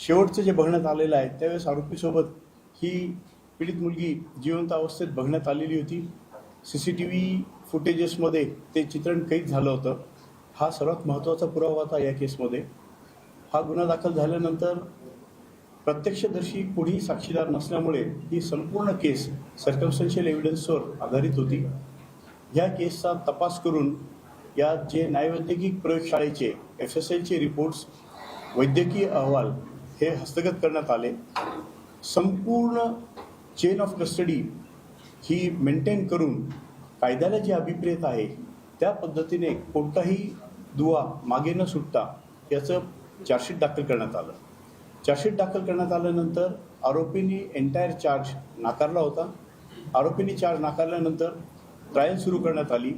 शेवटचं जे बघण्यात आलेलं आहे त्यावेळेस आरोपीसोबत ही पीडित मुलगी जिवंत अवस्थेत बघण्यात आलेली होती. CCTV फुटेजेसमध्ये ते चित्रण कैद झालं होतं. हा सर्वात महत्त्वाचा पुरावा होता या केसमध्ये. हा गुन्हा दाखल झाल्यानंतर प्रत्यक्षदर्शी कोणीही साक्षीदार नसल्यामुळे ही संपूर्ण केस सर्कमस्टन्शियल एव्हिडन्सवर आधारित होती. या केसचा तपास करून या जे न्यायवैद्यकीय प्रयोगशाळेचे FSIचे रिपोर्ट्स, वैद्यकीय अहवाल हे हस्तगत करण्यात आले. संपूर्ण chain of custody he maintain करून कायद्याला जी अभिप्रेत आहे त्या पद्धतीने कोणताही दुवा मागे न सुटता याचं चार्जशीट दाखल करण्यात आलं. चार्जशीट दाखल करण्यात आल्यानंतर आरोपींनी एंटायर चार्ज नाकारला होता. आरोपींनी चार्ज नाकारल्यानंतर ट्रायल सुरू करण्यात आली.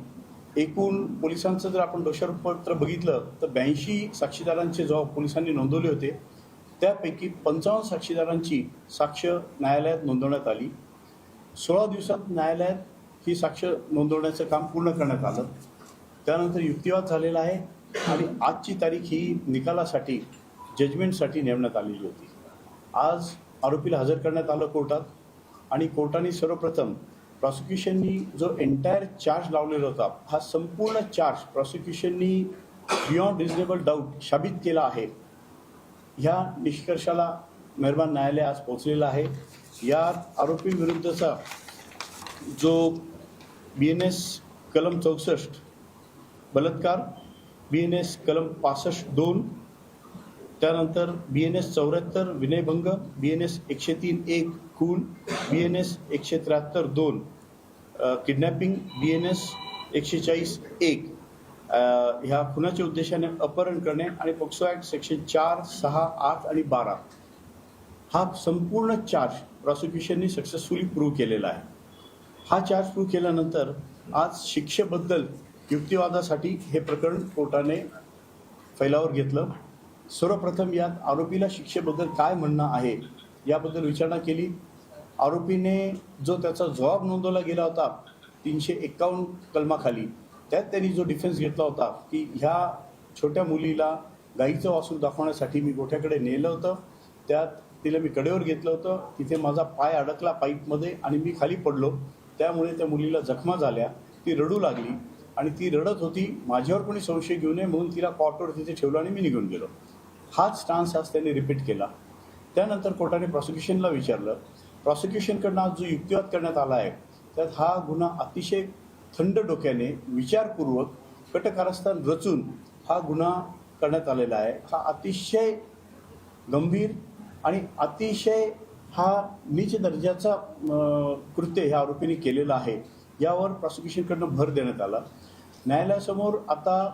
एकूण पोलिसांचं जर आपण दोषारोपपत्र बघितलं तर 82 साक्षीदारांचे जबाब पोलिसांनी नोंदवले होते. त्यापैकी 55 साक्षीदारांची साक्ष न्यायालयात नोंदवण्यात आली. 16 दिवसात न्यायालयात ही साक्ष नोंदवण्याचं काम पूर्ण करण्यात आलं. त्यानंतर युक्तिवाद झालेला आहे आणि आजची तारीख ही निकालासाठी जजमेंटसाठी नेमण्यात आलेली होती. आज आरोपीला हजर करण्यात आलं कोर्टात आणि कोर्टाने सर्वप्रथम प्रॉसिक्युशननी जो एंटायर चार्ज लावलेला होता हा संपूर्ण चार्ज प्रॉसिक्युशननी बियॉन्ड रिजनेबल डाऊट साबित केला आहे. ह्या निष्कर्षाला मेहरबान न्यायालय आज पोहोचलेलं आहे. यात आरोपींविरुद्धचा जो BNS कलम 64 बलात्कार, BNS कलम 65(2), त्यानंतर BNS 74 विनयभंग, BNS 103(1) खून, BNS 173(2) किडनॅपिंग, BNS 140(1) ह्या खुनाच्या उद्देशाने अपहरण करणे आणि पोक्सो ॲक्ट सेक्शन 4, 6, 8 आणि 12 हा संपूर्ण चार्ज प्रॉसिक्युशननी सक्सेसफुली प्रूव्ह केलेला आहे. हा चार्ज प्रूव्ह केल्यानंतर आज शिक्षेबद्दल युक्तिवादासाठी हे प्रकरण कोर्टाने फैलावर घेतलं. सर्वप्रथम यात आरोपीला शिक्षेबद्दल काय म्हणणं आहे याबद्दल विचारणा केली. आरोपीने जो त्याचा जबाब नोंदवला गेला होता 351 कलमाखाली, त्यात त्यांनी जो डिफेन्स घेतला होता की ह्या छोट्या मुलीला गाईचं वासरू दाखवण्यासाठी मी गोठ्याकडे नेलं होतं, त्यात तिला मी कडेवर घेतलं होतं, तिथे माझा पाय अडकला पाईपमध्ये आणि मी खाली पडलो, त्यामुळे त्या मुलीला जखमा झाल्या, ती रडू लागली आणि ती रडत होती, माझ्यावर कोणी संशय घेऊ नये म्हणून तिला कॉटवर तिथे ठेवलं आणि मी निघून गेलो. हाच स्टान्स आज त्यांनी रिपीट केला. त्यानंतर कोर्टाने प्रॉसिक्युशनला विचारलं. प्रॉसिक्युशनकडनं आज जो युक्तिवाद करण्यात आला आहे त्यात हा गुन्हा अतिशय थंड डोक्याने विचारपूर्वक कटकारस्थान रचून हा गुन्हा करण्यात आलेला आहे. हा अतिशय गंभीर आणि अतिशय हा नीच दर्जाचा कृत्य ह्या आरोपींनी केलेला आहे. यावर प्रॉसिक्युशनकडनं भर देण्यात आला. न्यायालयासमोर आता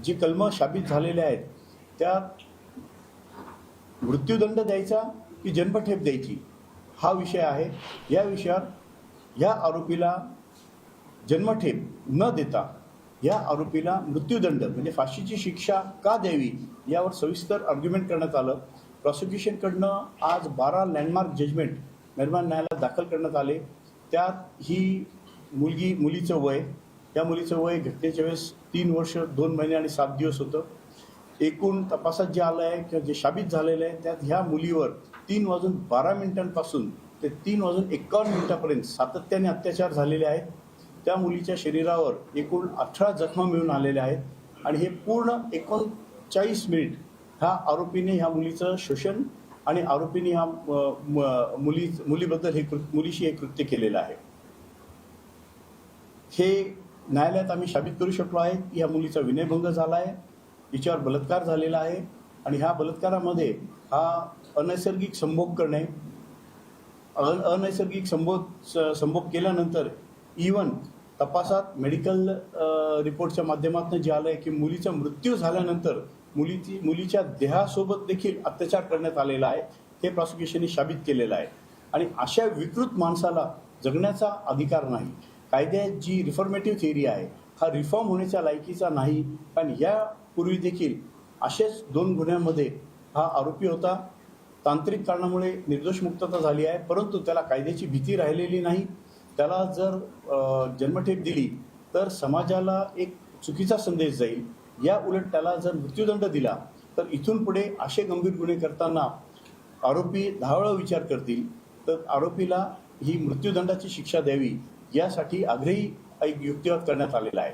जी कलमं साबित झालेले आहेत त्यात मृत्यूदंड द्यायचा की जन्मठेप द्यायची हा विषय आहे. या विषयावर या आरोपीला जन्मठेप न देता या आरोपीला मृत्यूदंड म्हणजे फाशीची शिक्षा का द्यावी यावर सविस्तर आर्ग्युमेंट करण्यात आलं. प्रॉसिक्युशनकडनं आज 12 लँडमार्क जजमेंट मेहरबान न्यायालयात दाखल करण्यात आले. त्यात ही मुलीचं वय, या मुलीचं वय घटनेच्या वेळेस 3 वर्ष 2 महिने आणि 7 दिवस होतं. एकूण तपासात जे आलं आहे किंवा जे साबित झालेलं आहे त्यात ह्या मुलीवर 3:12 ते 3:51 सातत्याने अत्याचार झालेले आहेत. त्या मुलीच्या शरीरावर एकूण 18 जखमा मिळून आलेल्या आहेत आणि हे पूर्ण 39 मिनिट ह्या आरोपीने ह्या मुलीचं शोषण आणि आरोपीने ह्या मुलीबद्दल मुलीशी हे कृत्य केलेलं आहे. हे न्यायालयात आम्ही साबित करू शकलो आहे की ह्या मुलीचा विनयभंग झाला आहे, हिच्यावर बलात्कार झालेला आहे आणि ह्या बलात्कारामध्ये हा अनैसर्गिक संभोग करणे, अनैसर्गिक संभोग केल्यानंतर इवन तपासात मेडिकल रिपोर्टच्या माध्यमातून जे आलं आहे की मुलीचा मृत्यू झाल्यानंतर मुलीच्या देहासोबत देखील अत्याचार करण्यात आलेला आहे हे प्रॉसिक्युशनने साबित केलेलं आहे. आणि अशा विकृत माणसाला जगण्याचा अधिकार नाही. कायद्यात जी रिफॉर्मेटिव्ह थिअरी आहे हा रिफॉर्म होण्याच्या लायकीचा नाही. कारण यापूर्वी देखील असेच 2 गुन्ह्यांमध्ये हा आरोपी होता. तांत्रिक कारणामुळे निर्दोष मुक्तता झाली आहे परंतु त्याला कायद्याची भीती राहिलेली नाही. त्याला जर जन्मठेप दिली तर समाजाला एक चुकीचा संदेश जाईल. या उलट त्याला जर मृत्यूदंड दिला तर इथून पुढे असे गंभीर गुन्हे करताना आरोपी 10 वेळा विचार करतील तर आरोपीला ही मृत्यूदंडाची शिक्षा द्यावी यासाठी आग्रही एक युक्तिवाद करण्यात आलेला आहे.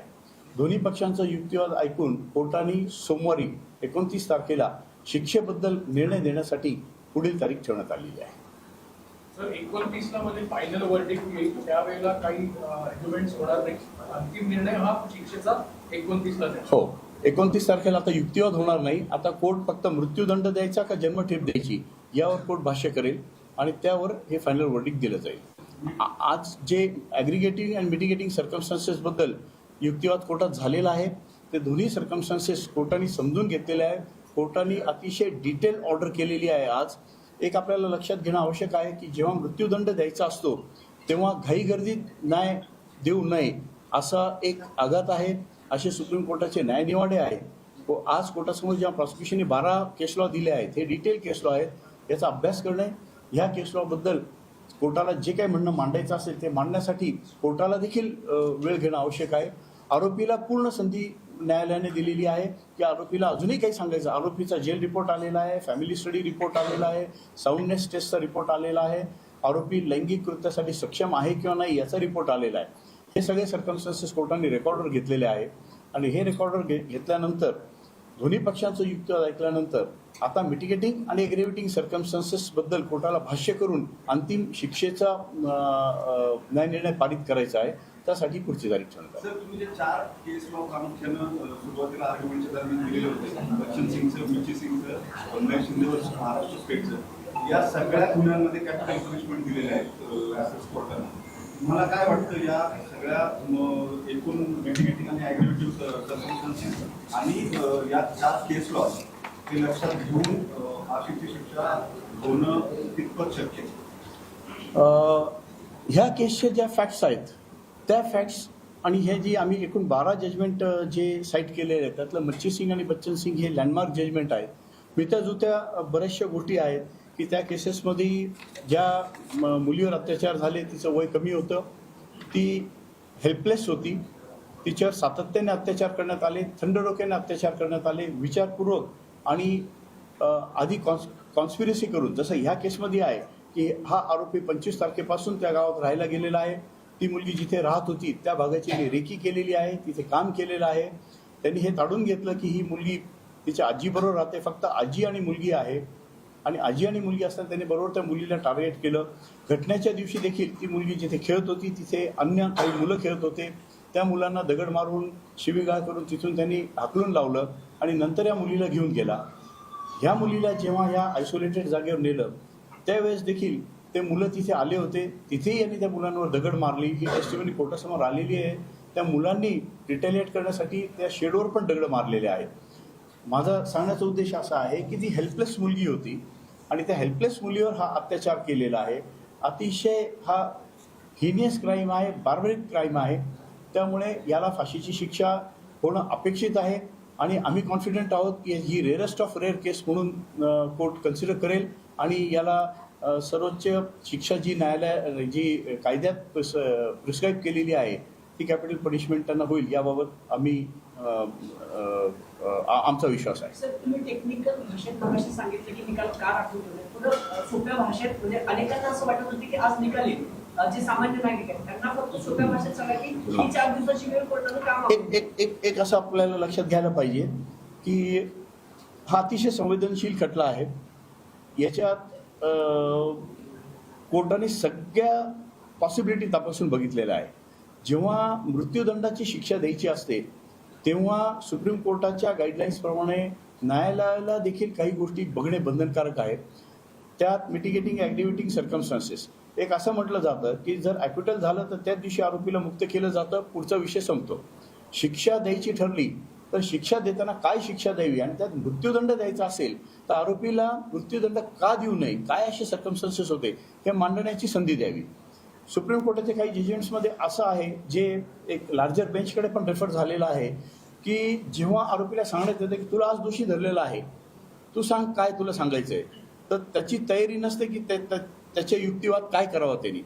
दोन्ही पक्षांचा युक्तिवाद ऐकून कोर्टाने सोमवारी 29 तारखेला शिक्षेबद्दल निर्णय देण्यासाठी पुढील तारीख ठेवण्यात आलेली आहे. सर 29ला मध्ये फायनल वर्डिक्ट येईल, त्यावेळेला काही आर्ग्युमेंट्स होणार नाही. अंतिम निर्णय हा शिक्षेचा 29ला आहे. हो, 29 तारखेला आता युक्तिवाद होणार नाही. आता कोर्ट फक्त मृत्यूदंड द्यायचा का जन्मठेप द्यायची यावर कोर्ट भाष्य करेल आणि त्यावर हे फायनल वर्डिक्ट दिलं जाईल. आज जे ॲग्रिगेटिंग अँड मिटिगेटिंग सर्कमस्टान्सेसबद्दल युक्तिवाद कोर्टात झालेला आहे ते दोन्ही सर्कमस्टान्सेस कोर्टाने समजून घेतलेले आहे. कोर्टाने अतिशय डिटेल ऑर्डर केलेली आहे. आज एक आपल्याला लक्षात घेणं आवश्यक आहे की जेव्हा मृत्यूदंड द्यायचा असतो तेव्हा घाईगर्दीत न्याय देऊ नये असा एक आघात आहे, असे सुप्रीम कोर्टाचे न्यायनिवाडे आहे. आज कोर्टासमोर जेव्हा प्रॉसिक्युशनने 12 केस लॉ दिले आहेत, हे डिटेल केस लॉ आहेत, याचा अभ्यास करणे, ह्या केस लॉबद्दल कोर्टाला जे काही म्हणणं मांडायचं असेल ते मांडण्यासाठी कोर्टाला देखील वेळ घेणं आवश्यक आहे. आरोपीला पूर्ण संधी न्यायालयाने दिलेली आहे की आरोपीला अजूनही काही सांगायचं. आरोपीचा जेल रिपोर्ट आलेला आहे, फॅमिली स्टडी रिपोर्ट आलेला आहे, साऊंडनेस टेस्टचा रिपोर्ट आलेला आहे, आरोपी लैंगिक कृत्यासाठी सक्षम आहे किंवा नाही याचा रिपोर्ट आलेला आहे. हे सगळे सर्कमस्टन्सेस कोर्टाने रेकॉर्डर घेतलेले आहे आणि हे रेकॉर्डर घेतल्यानंतर दोन्ही पक्षांचं युक्तिवाद ऐकल्यानंतर आता मिटिगेटिंग आणि एग्रेव्हेटिंग सर्कमस्टन्सेसबद्दल कोर्टाला भाष्य करून अंतिम शिक्षेचा न्यायनिर्णय पारित करायचा आहे. त्यासाठी पुढची तारीख ठरवणार. सर, तुम्ही जे 4 केस लॉ प्रामुख्यानं सुरुवातीला आर्ग्युमेंटच्या दरम्यान दिलेले होते, बच्चन सिंगचं, मिची सिंगचं, उन्मेष शिंदेवर महाराष्ट्र स्टेटचं, या सगळ्या गुन्ह्यांमध्ये कॅपिटल पनिशमेंट दिलेले आहेत ॲसेस कोर्टानं. मला काय वाटतं या सगळ्या एकूण मिटिगेटिंग आणि ॲग्रिव्हेटिव्ह सर्कमस्टन्सेस आणि या 4 केस लॉ हे लक्षात घेऊन फाशीची शिक्षा होणं कितपत शक्य आहे? ह्या केसच्या ज्या फॅक्ट्स आहेत त्या फॅक्ट्स आणि हे जी आम्ही एकूण 12 जजमेंट जे साईट केलेले आहेत त्यातलं मच्छी सिंग आणि बच्चन सिंग हे लँडमार्क जजमेंट आहेत. मिळत्या बऱ्याचशा गोष्टी आहेत की त्या केसेसमध्ये ज्या मुलीवर अत्याचार झाले, तिचं वय कमी होतं, ती हेल्पलेस होती, तिच्यावर सातत्याने अत्याचार करण्यात आले, थंड डोक्याने अत्याचार करण्यात आले, विचारपूर्वक आणि आधी कॉन्स्पिरसी करून, जसं ह्या केसमध्ये आहे की हा आरोपी 25 तारखेपासून त्या गावात राहायला गेलेला आहे. ती मुलगी जिथे राहत होती त्या भागाची रेकी केलेली आहे, तिथे काम केलेलं आहे. त्यांनी हे ताडून घेतलं की ही मुलगी तिच्या आजीबरोबर राहते, फक्त आजी आणि मुलगी आहे आणि आजी आणि मुलगी असताना त्यांनी बरोबर त्या मुलीला टार्गेट केलं. घटनेच्या दिवशी देखील ती मुलगी जिथे खेळत होती तिथे अन्य काही मुलं खेळत होते, त्या मुलांना दगड मारून शिवीगाळ करून तिथून त्यांनी हाकलून लावलं आणि नंतर या मुलीला घेऊन गेला. ह्या मुलीला जेव्हा ह्या आयसोलेटेड जागेवर नेलं त्यावेळेस देखील ते मुलं तिथे आले होते, तिथेही यांनी त्या मुलांवर दगड मारली. ही टेस्टिमनी कोर्टासमोर आलेली आहे. त्या मुलांनी रिटेलिएट करण्यासाठी त्या शेडवर पण दगड मारलेले आहेत. माझा सांगण्याचा उद्देश असा आहे की ती हेल्पलेस मुलगी होती आणि त्या हेल्पलेस मुलीवर हा अत्याचार केलेला आहे. अतिशय हा हिनियस क्राईम आहे, बार्बरिक क्राईम आहे. त्यामुळे याला फाशीची शिक्षा होणं अपेक्षित आहे आणि आम्ही कॉन्फिडंट आहोत की ही रेअरेस्ट ऑफ रेअर केस म्हणून कोर्ट कन्सिडर करेल आणि याला सर्वोच्च शिक्षा जी न्यायालय जी कायद्यात प्रिस्क्राईब केलेली आहे ती कॅपिटल पनिशमेंट त्यांना होईल याबाबत आम्ही आमचा विश्वास आहे. सर, तुम्ही टेक्निकल भाषेत मगाशी सांगितलं की निकाल का राखून ठेवले, थोडं सोप्या भाषेत, म्हणजे अनेकांना असं वाटत होते की आज निकाल येईल, जे सामान्य नागरिक आहेत त्यांना फक्त सोप्या भाषेत सांगा की ही 4 दिवसाची वेळ कोर्टानं काम एक असं आपल्याला लक्षात घ्यायला पाहिजे की हा अतिशय संवेदनशील खटला आहे. याच्यात कोर्टाने सगळ्या पॉसिबिलिटी तपासून बघितलेल्या आहे. जेव्हा मृत्यूदंडाची शिक्षा द्यायची असते तेव्हा सुप्रीम कोर्टाच्या गाईडलाईन्सप्रमाणे न्यायालयाला देखील काही गोष्टी बघणे बंधनकारक आहे. त्यात मिटिगेटिंग ॲग्रिव्हेटिंग सर्कमस्टान्सेस एक असं म्हटलं जातं की जर ॲक्विटल झालं तर त्याच दिवशी आरोपीला मुक्त केलं जातं, पुढचा विषय संपतो. शिक्षा द्यायची ठरली तर शिक्षा देताना काय शिक्षा द्यावी आणि त्यात मृत्यूदंड द्यायचा असेल तर आरोपीला मृत्यूदंड का देऊ नये, काय असे सर्कमस्टन्सेस होते हे मांडण्याची संधी द्यावी. सुप्रीम कोर्टाचे काही जजमेंट्समध्ये असं आहे जे एक लार्जर बेंचकडे पण रेफर झालेलं आहे की जेव्हा आरोपीला सांगण्यात येतं की तुला आज दोषी धरलेला आहे, तू सांग काय तुला सांगायचं आहे, तर त्याची तयारी नसते की त्याचे युक्तिवाद काय करावा त्यांनी.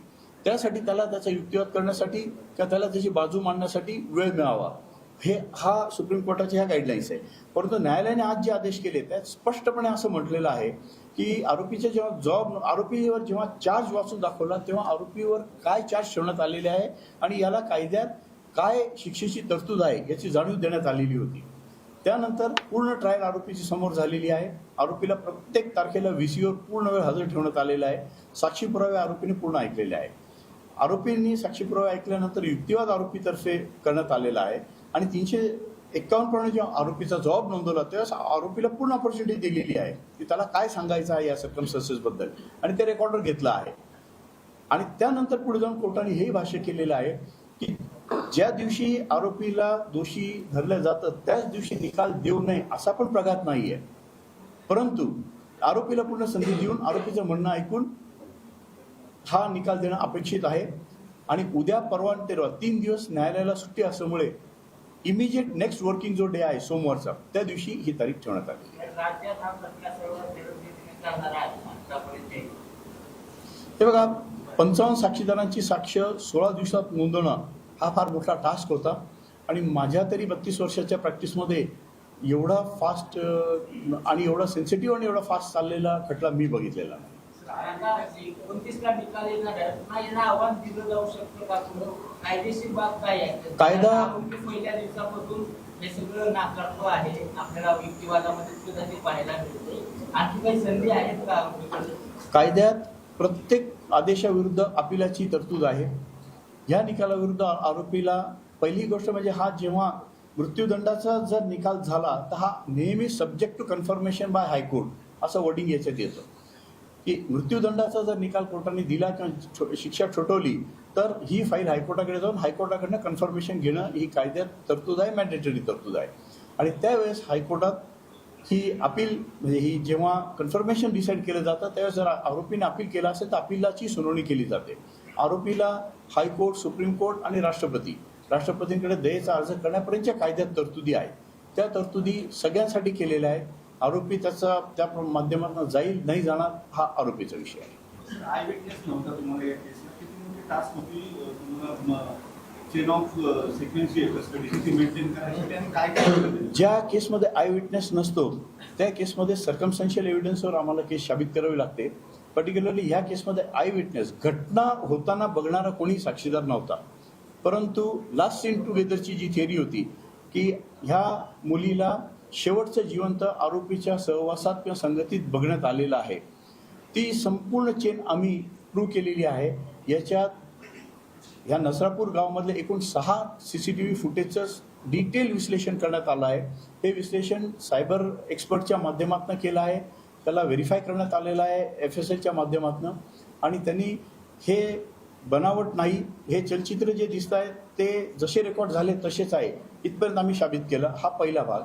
त्यासाठी त्याला त्याचा युक्तिवाद करण्यासाठी किंवा त्याला त्याची बाजू मांडण्यासाठी वेळ मिळावा, हा सुप्रीम कोर्टाच्या ह्या गाईडलाईन्स आहे. परंतु न्यायालयाने आज जे आदेश केले त्यात स्पष्टपणे असं म्हटलेलं आहे की आरोपीच्या जेव्हा आरोपीवर जेव्हा चार्ज वाचून दाखवला तेव्हा आरोपीवर काय चार्ज ठेवण्यात आलेले आहे आणि याला कायद्यात काय शिक्षेची तरतूद आहे याची जाणीव देण्यात आलेली होती. त्यानंतर पूर्ण ट्रायल आरोपीची समोर झालेली आहे. आरोपीला प्रत्येक तारखेला VC वर पूर्ण वेळ हजर ठेवण्यात आलेला आहे. साक्षी पुरावे आरोपीने पूर्ण ऐकलेले आहे. आरोपींनी साक्षी पुरावे ऐकल्यानंतर युक्तिवाद आरोपीतर्फे करण्यात आलेला आहे आणि 351 प्रमाणे जेव्हा आरोपीचा जबाब नोंदवला तेव्हा आरोपीला पूर्ण ऑपॉर्च्युनिटी दिलेली आहे की त्याला काय सांगायचं आहे या सर्कमस्टन्सेसबद्दल आणि ते रेकॉर्डर घेतलं आहे. आणि त्यानंतर पुढे जाऊन कोर्टाने हेही भाष्य केलेलं आहे की ज्या दिवशी आरोपीला दोषी धरलं जातं त्याच दिवशी निकाल देऊ नये असा पण प्रघात नाही आहे, परंतु आरोपीला पूर्ण संधी देऊन आरोपीचं म्हणणं ऐकून हा निकाल देणं अपेक्षित आहे. आणि उद्या परवा तेरवा 3 दिवस न्यायालयाला सुट्टी असल्यामुळे इमिजिएट नेक्स्ट वर्किंग जो डे आहे सोमवारचा त्या दिवशी ही तारीख ठेवण्यात आली. राज्यात हा प्रकार सर्वात व्यवस्थित चालणार आहे आतापर्यंत. हे बघा, 55 साक्षीदारांची साक्ष 16 दिवसात नोंदवणं हा फार मोठा टास्क होता आणि माझ्या तरी 32 वर्षाच्या प्रॅक्टिसमध्ये एवढा फास्ट आणि एवढा सेन्सिटिव्ह आणि एवढा फास्ट चाललेला खटला मी बघितलेला नाही. आता 29ला निकाल येणार आहे, पुन्हा यांना आव्हान दिलं जाऊ शकतं का? पुढं कायदेशीर बाब काय आहे? कायदा पहिल्या दिवसापासून हे सगळं नाकारतो आहे, आपल्याला युक्तिवादामध्ये सुद्धा ते पाहायला मिळते. आणखी काही संधी आहेत का? कायद्यात प्रत्येक आदेशाविरुद्ध अपिलाची तरतूद आहे. या निकालाविरुद्ध आरोपीला पहिली गोष्ट म्हणजे हा जेव्हा मृत्यूदंडाचा जर निकाल झाला तर हा नेहमी subject to confirmation by high court असं वर्डिंग याच्यात येतं की मृत्यूदंडाचा जर निकाल कोर्टाने दिला किंवा शिक्षा ठोठवली तर ही फाईल हायकोर्टाकडे जाऊन हायकोर्टाकडनं कन्फर्मेशन घेणं ही कायद्यात तरतूद आहे, मॅन्डेटरी तरतूद आहे. आणि त्यावेळेस हायकोर्टात ही अपील म्हणजे ही जेव्हा कन्फर्मेशन डिसाईड केलं जातं त्यावेळेस जर आरोपीने अपील केलं असेल तर अपिलाची सुनावणी केली जाते. आरोपीला हायकोर्ट, सुप्रीम कोर्ट आणि राष्ट्रपतींकडे दयेचा अर्ज करण्यापर्यंतच्या कायद्यात तरतुदी आहे. त्या तरतुदी सगळ्यांसाठी केलेल्या आहेत. आरोपी त्या माध्यमातून जाईल नाही जाणार हा आरोपीचा विषय आहे. आय विटनेस नव्हता तुम्हाला या केसला, किती मोठी टास्क होती तुम्हाला चेन ऑफ सिक्वेन्स जी आहे कस्टडीची ती मेंटेन करायची आणि काय काय केलं? ज्या केसमध्ये आय विटनेस नसतो त्या केसमध्ये सर्कमस्टन्शियल एव्हिडन्सवर आम्हाला केस साबित करावी लागते. पर्टिक्युलरली ह्या केसमध्ये आय विटनेस घटना होताना बघणारा कोणी साक्षीदार नव्हता, परंतु लास्ट सीन टुगेदरची जी थिअरी होती की ह्या मुलीला शेवटचं जिवंत आरोपीच्या सहवासात किंवा संगतीत बघण्यात आलेलं आहे, ती संपूर्ण चेन आम्ही प्रूव्ह केलेली आहे. याच्यात ह्या नसरापूर गावामधले एकूण 6 CCTV फुटेजचं डिटेल विश्लेषण करण्यात आलं आहे. हे विश्लेषण सायबर एक्सपर्टच्या माध्यमातून केलं आहे, त्याला व्हेरीफाय करण्यात आलेलं आहे FSLच्या माध्यमातून आणि त्यांनी हे बनावट नाही, हे चलचित्र जे दिसत आहे ते जसे रेकॉर्ड झाले तसेच आहे इथपर्यंत आम्ही साबित केलं. हा पहिला भाग.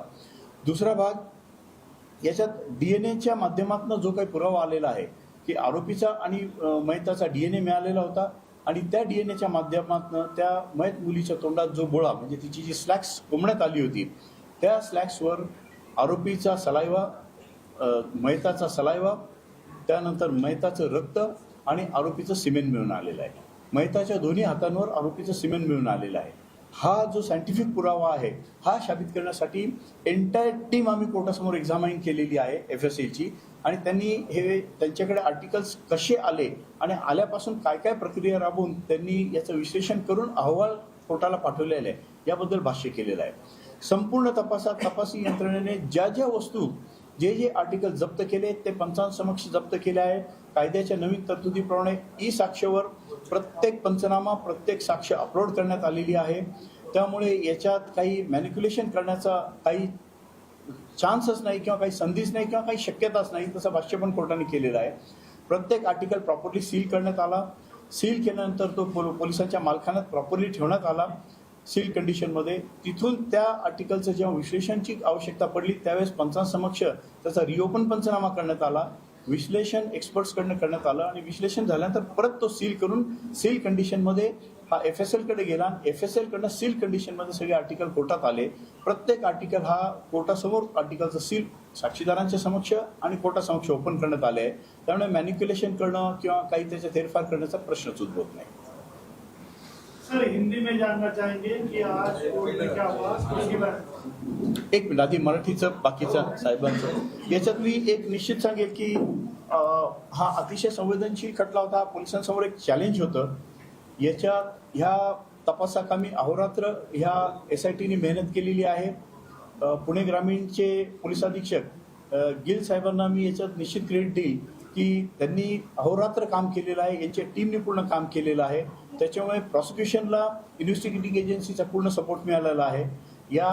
दुसरा भाग याच्यात DNAच्या माध्यमातून जो काही पुरावा आलेला आहे की आरोपीचा आणि मयताचा DNA मिळालेला होता आणि त्या DNAच्या माध्यमातून त्या मयत मुलीच्या तोंडात जो बोळा म्हणजे तिची जी स्लॅक्स कोंबण्यात आली होती त्या स्लॅक्सवर आरोपीचा सलायवा, मयताचा सलायवा, त्यानंतर मयताचं रक्त आणि आरोपीचं सिमेंट मिळून आलेलं आहे. मयताच्या दोन्ही हातांवर आरोपीचं सिमेंट मिळून आलेलं आहे. हा जो सायंटिफिक पुरावा आहे हा साबित करण्यासाठी एंटायर टीम आम्ही कोर्टासमोर एक्झामाइन केलेली आहे FSLची आणि त्यांनी हे त्यांच्याकडे आर्टिकल्स कसे आले आणि आल्यापासून काय काय प्रक्रिया राबवून त्यांनी याचं विश्लेषण करून अहवाल कोर्टाला पाठवलेला आहे याबद्दल भाष्य केलेलं आहे. संपूर्ण तपासी यंत्रणेने ज्या ज्या वस्तू जे आर्टिकल जप्त केले ते पंचांसमक्ष जप्त केले आहे. कायद्याच्या नवीन तरतुदीप्रमाणे ई-साक्षवर प्रत्येक पंचनामा, प्रत्येक साक्ष अपलोड करण्यात आलेली आहे. त्यामुळे याच्यात काही मॅनिप्युलेशन करण्याचा काही चान्सच नाही किंवा काही संधीच नाही किंवा काही शक्यताच नाही, तसं भाष्य पण कोर्टाने केलेलं आहे. प्रत्येक आर्टिकल प्रॉपरली सील करण्यात आला. सील केल्यानंतर तो पोलिसांच्या मालखान्यात प्रॉपरली ठेवण्यात आला सील कंडिशनमध्ये. तिथून त्या आर्टिकलचं जेव्हा विश्लेषणची आवश्यकता पडली त्यावेळेस पंचांसमक्ष त्याचा रिओपन पंचनामा करण्यात आला. विश्लेषण एक्सपर्ट्सकडनं करण्यात आलं आणि विश्लेषण झाल्यानंतर परत तो सील करून सील कंडिशनमध्ये हा FSLकडे गेला. FSLकडनं सील कंडिशनमध्ये सगळे आर्टिकल कोर्टात आले. प्रत्येक आर्टिकल हा कोर्टासमोर आर्टिकलचं सील साक्षीदारांच्या समक्ष आणि कोर्टासमक्ष ओपन करण्यात आले आहे. त्यामुळे मॅनिप्युलेशन करणं किंवा काही त्याच्यात हेरफार करण्याचा प्रश्नच उद्भवत नाही. सर हिंदी में जानना चाहेंगे कि आज कोर्ट में क्या हुआ उसके बारे में। एक मिनिट आधी मराठीचं बाकीचं साहेबांचं याच्यात मी एक निश्चित सांगेल की हा अतिशय संवेदनशील खटला होता. पोलिसांसमोर एक चॅलेंज होतं. ह्या तपासाकामी अहोरात्र ह्या SITने मेहनत केलेली आहे. पुणे ग्रामीणचे पोलीस अधीक्षक गिल साहेबांना मी याच्यात निश्चित क्रेडिट देईल की त्यांनी अहोरात्र काम केलेलं आहे. यांच्या टीमने पूर्ण काम केलेलं आहे. त्याच्यामुळे प्रॉसिक्युशनला इन्व्हेस्टिगेटिंग एजन्सीचा पूर्ण सपोर्ट मिळालेला आहे. या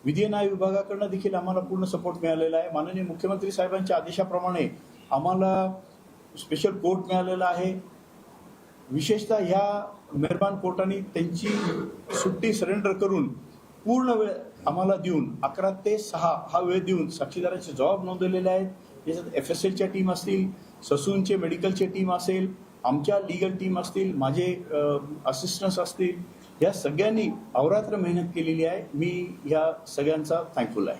विधी न्याय विभागाकडनं देखील आम्हाला पूर्ण सपोर्ट मिळालेला आहे. माननीय मुख्यमंत्री साहेबांच्या आदेशाप्रमाणे आम्हाला स्पेशल कोर्ट मिळालेला आहे. विशेषतः ह्या मेहरबान कोर्टाने त्यांची सुट्टी सरेंडर करून पूर्ण वेळ आम्हाला देऊन 11 ते 6 हा वेळ देऊन साक्षीदारांचे जबाब नोंदवलेले आहेत. याच्यात FSLच्या टीम असतील, ससूनचे मेडिकलचे टीम असेल, आमच्या लिगल टीम असतील, माझे असिस्टंट्स असतील, या सगळ्यांनी अहोरात्र मेहनत केलेली आहे. मी ह्या सगळ्यांचा थँकफुल आहे.